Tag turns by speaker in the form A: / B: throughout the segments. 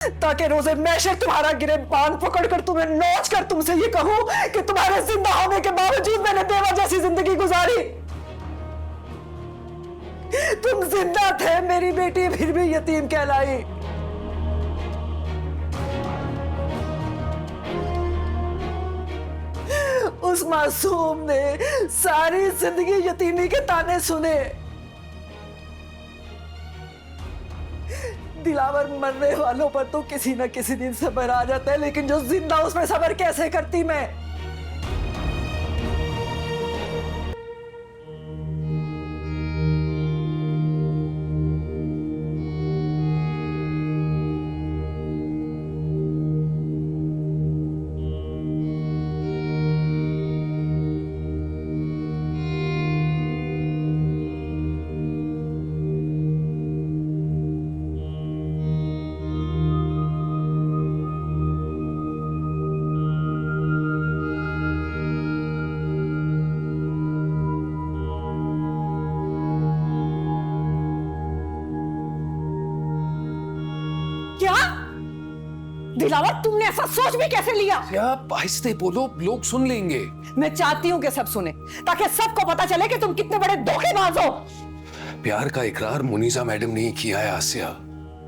A: ताकि रोजे मैशर तुम्हारा गिरेबान पकड़कर तुम्हें नोच कर तुमसे ये कहूं कि तुम्हारे जिंदा होने के बावजूद मैंने बेवा जैसी जिंदगी गुजारी। तुम जिंदा थे मेरी बेटी, फिर भी यतीम कहलाई। उस मासूम ने सारी जिंदगी यतीमी के ताने सुने। दिलावर मरने वालों पर तो किसी न किसी दिन सब्र आ जाता है, लेकिन जो जिंदा उस पर सब्र कैसे करती मैं। क्या दिलावर, तुमने ऐसा सोच भी कैसे लिया?
B: क्या आहिस्ते बोलो, लोग सुन लेंगे।
A: मैं चाहती हूं कि सब सुने, ताकि सबको पता चले कि तुम कितने बड़े धोखेबाज हो।
B: प्यार का इकरार मुनीसा मैडम ने ही किया है आसिया।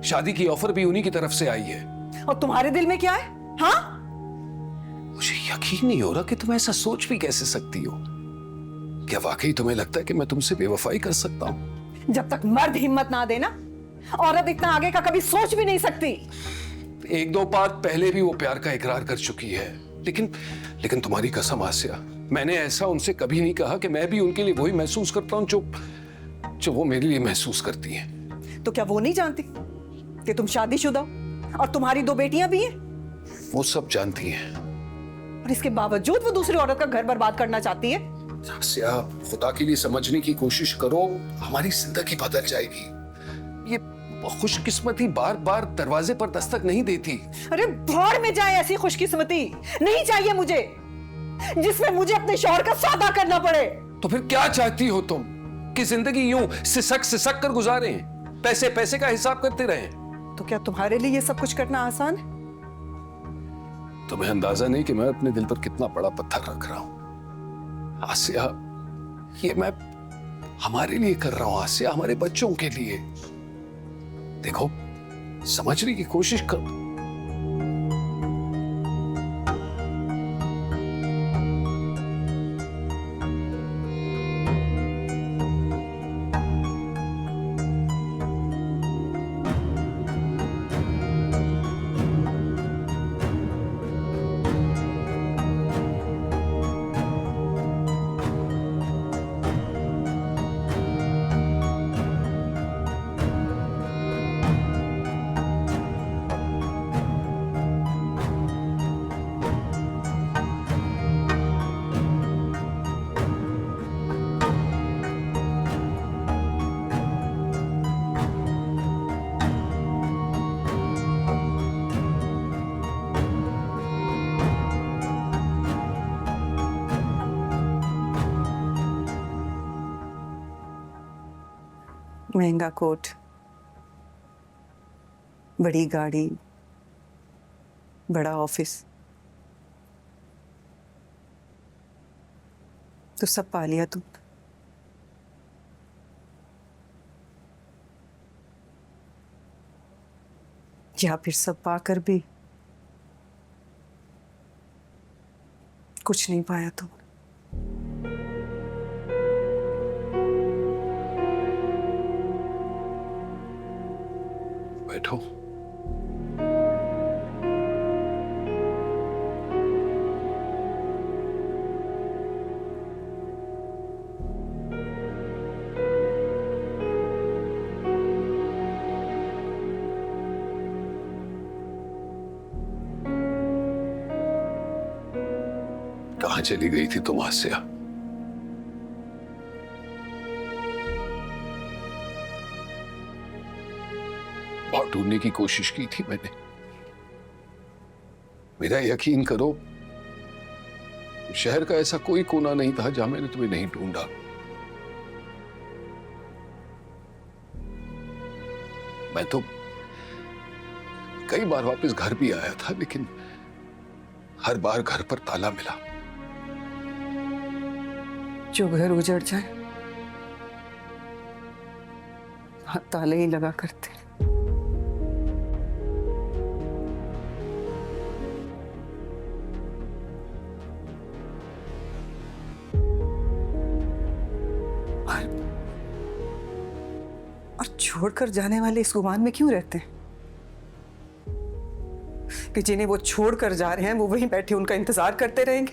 B: शादी की ऑफर भी उन्हीं की तरफ से आई है।
A: और तुम्हारे दिल में क्या है? हाँ,
B: मुझे यकीन नहीं हो रहा कि तुम ऐसा सोच भी कैसे सकती हो। क्या वाकई तुम्हें लगता है कि मैं तुमसे बेवफाई कर सकता हूं?
A: जब तक मर्द हिम्मत ना देना, औरत इतना आगे का कभी सोच भी नहीं सकती।
B: एक दो बार पहले भी वो प्यार का इकरार कर चुकी है, लेकिन तुम्हारी कसम आसिया, मैंने ऐसा उनसे कभी नहीं कहा कि मैं भी उनके लिए वही महसूस करता हूं जो वो मेरे लिए महसूस करती हैं।
A: तो क्या वो नहीं जानती कि तुम शादीशुदा हो और तुम्हारी 2 बेटियां भी हैं?
B: वो सब जानती हैं।
A: और इसके बावजूद वो दूसरी औरत का घर बर्बाद करना चाहती है।
B: आसिया, खुदा के लिए समझने की कोशिश करो, हमारी जिंदगी बदल जाएगी। ये खुशकिस्मती बार बार दरवाजे पर दस्तक नहीं देती।
A: अरे भाड़ में जाए ऐसी खुशकिस्मती, नहीं चाहिए मुझे जिसमें मुझे अपने शौहर का सौदा करना पड़े।
B: तो फिर क्या चाहती हो तुम? कि जिंदगी यूं सिसक कर गुजारें, पैसे पैसे का हिसाब करते रहें?
A: तो क्या तुम्हारे लिए ये सब कुछ करना आसान है?
B: तुम्हें अंदाजा नहीं कि मैं अपने दिल पर कितना बड़ा पत्थर रख रहा हूं। आसिया, ये मैं हमारे लिए कर रहा हूं आसिया, हमारे बच्चों के लिए। देखो, समझने की कोशिश करो।
A: महंगा कोट, बड़ी गाड़ी, बड़ा ऑफिस, तो सब पा लिया तुम। या फिर सब पाकर भी कुछ नहीं पाया तुम।
B: बैठो। कहां चली गई थी तुम आसिया? बहुत ढूंढने की कोशिश की थी मैंने। मेरा यकीन करो, शहर का ऐसा कोई कोना नहीं था जहां मैंने तुम्हें नहीं ढूंढा। मैं तो कई बार वापस घर भी आया था, लेकिन हर बार घर पर ताला मिला।
A: जो घर उजड़ जाए वहां ताले ही लगा करते। और छोड़कर जाने वाले इस गुमान में क्यों रहते हैं कि जिन्हें वो छोड़कर जा रहे हैं वो वहीं बैठे उनका इंतजार करते रहेंगे?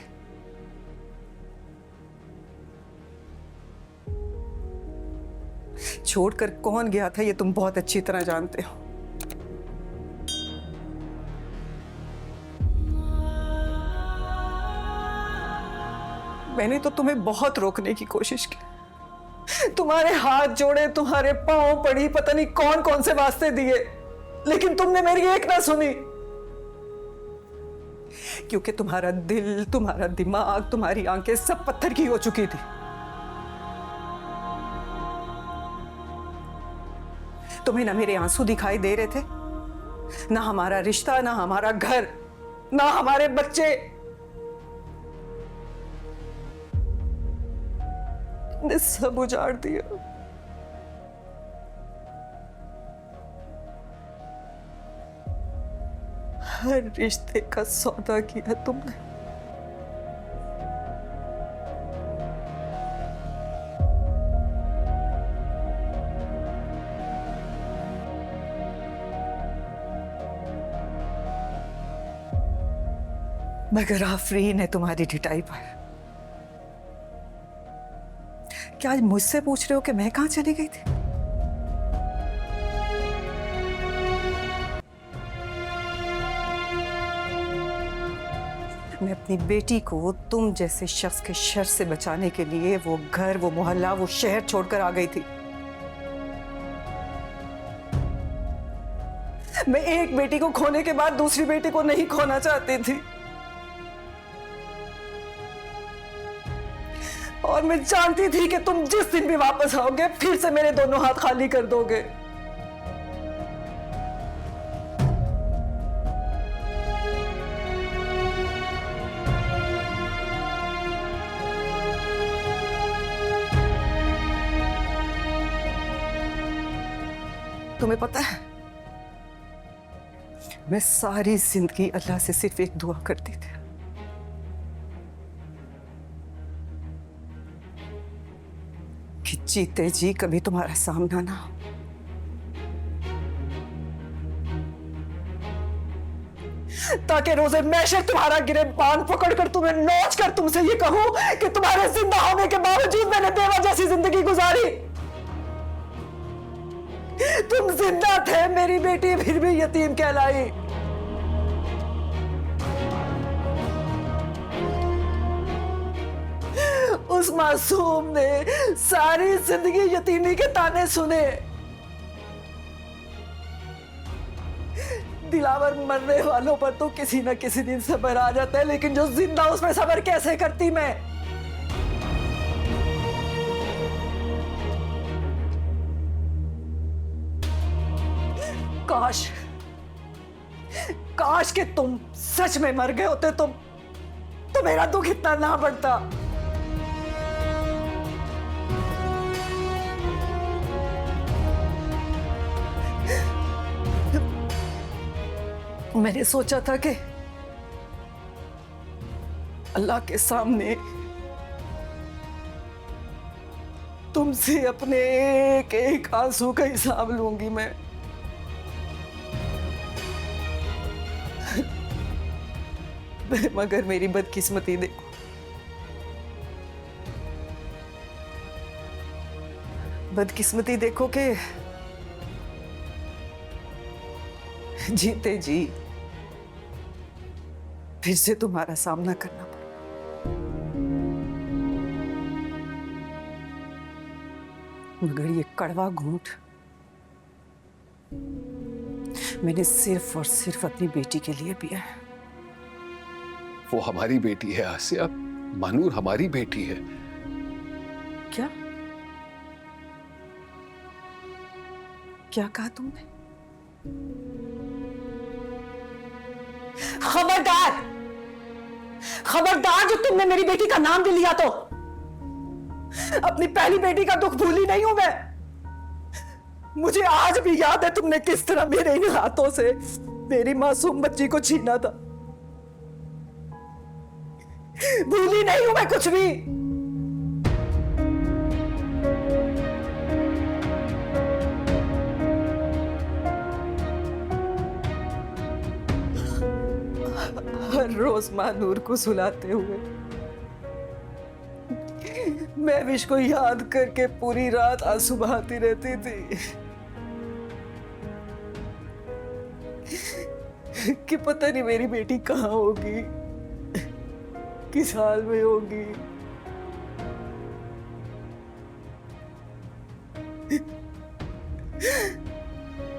A: छोड़कर कौन गया था ये तुम बहुत अच्छी तरह जानते हो। मैंने तो तुम्हें बहुत रोकने की कोशिश की, तुम्हारे हाथ जोड़े, तुम्हारे पांव पड़ी, पता नहीं कौन कौन से वास्ते दिए, लेकिन तुमने मेरी एक ना सुनी। क्योंकि तुम्हारा दिल, तुम्हारा दिमाग, तुम्हारी आंखें सब पत्थर की हो चुकी थी। तुम्हें ना मेरे आंसू दिखाई दे रहे थे, ना हमारा रिश्ता, ना हमारा घर, ना हमारे बच्चे। ने सब उजाड़ दिया। हर रिश्ते का सौदा किया तुमने। मगर आफरीन है तुम्हारी ढिठाई पर। क्या आज मुझसे पूछ रहे हो कि मैं कहां चली गई थी? मैं अपनी बेटी को तुम जैसे शख्स के शर से बचाने के लिए वो घर, वो मोहल्ला, वो शहर छोड़कर आ गई थी। मैं एक बेटी को खोने के बाद दूसरी बेटी को नहीं खोना चाहती थी, और मैं जानती थी कि तुम जिस दिन भी वापस आओगे फिर से मेरे दोनों हाथ खाली कर दोगे। तुम्हें पता है, मैं सारी जिंदगी अल्लाह से सिर्फ एक दुआ करती थी कि जीते जी कभी तुम्हारा सामना ना हो। ताकि रोजे मैशर तुम्हारा गिरबान पकड़कर तुम्हें नोच कर तुमसे ये कहूं कि तुम्हारे जिंदा होने के बावजूद मैंने बेवा जैसी जिंदगी गुजारी। तुम जिंदा थे, मेरी बेटी फिर भी यतीम कहलाई। उस मासूम ने सारी जिंदगी यतीमी के ताने सुने। दिलावर मरने वालों पर तो किसी न किसी दिन सब्र आ जाता है, लेकिन जो जिंदा उस पर सब्र कैसे करती मैं? काश काश कि तुम सच में मर गए होते तो मेरा दुख इतना ना बढ़ता। मैंने सोचा था कि अल्लाह के सामने तुमसे अपने एक एक आंसू का हिसाब लूंगी मैं। मगर मेरी बदकिस्मती देखो, बदकिस्मती देखो कि जीते जी फिर से तुम्हारा सामना करना पड़ा। मगर ये कड़वा घूंट मैंने सिर्फ और सिर्फ अपनी बेटी के लिए पिया है।
B: वो हमारी बेटी है आसिया, मानूर हमारी बेटी है।
A: क्या क्या कहा तुमने? खबरदार, खबरदार, जो तुमने मेरी बेटी का नाम भी लिया तो अपनी पहली बेटी का दुख भूली नहीं हूं मैं। मुझे आज भी याद है तुमने किस तरह मेरे इन हाथों से मेरी मासूम बच्ची को छीना था। भूली नहीं हूं मैं कुछ भी। हर रोज मां नूर को सुलाते हुए मैं विश को याद करके पूरी रात आंसू बहाती रहती थी कि पता नहीं मेरी बेटी कहाँ होगी, किस हाल में होगी।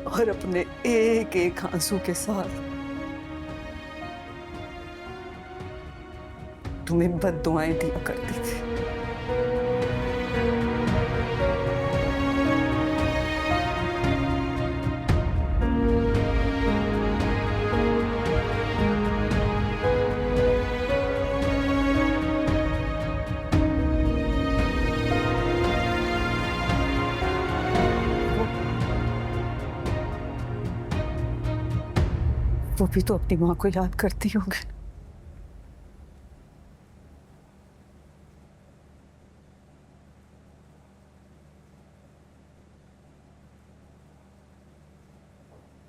A: और अपने एक एक आंसू के साथ तुम्हें बद्दुआएं दिया करती थी। वो भी तो अपनी माँ को याद करती होगी।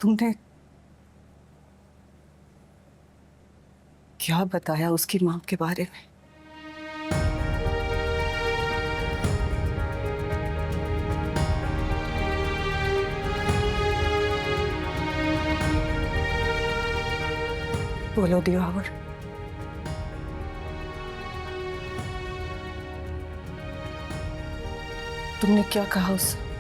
A: तुमने क्या बताया उसकी माँ के बारे में? बोलो दिवावर, तुमने क्या कहा उससे?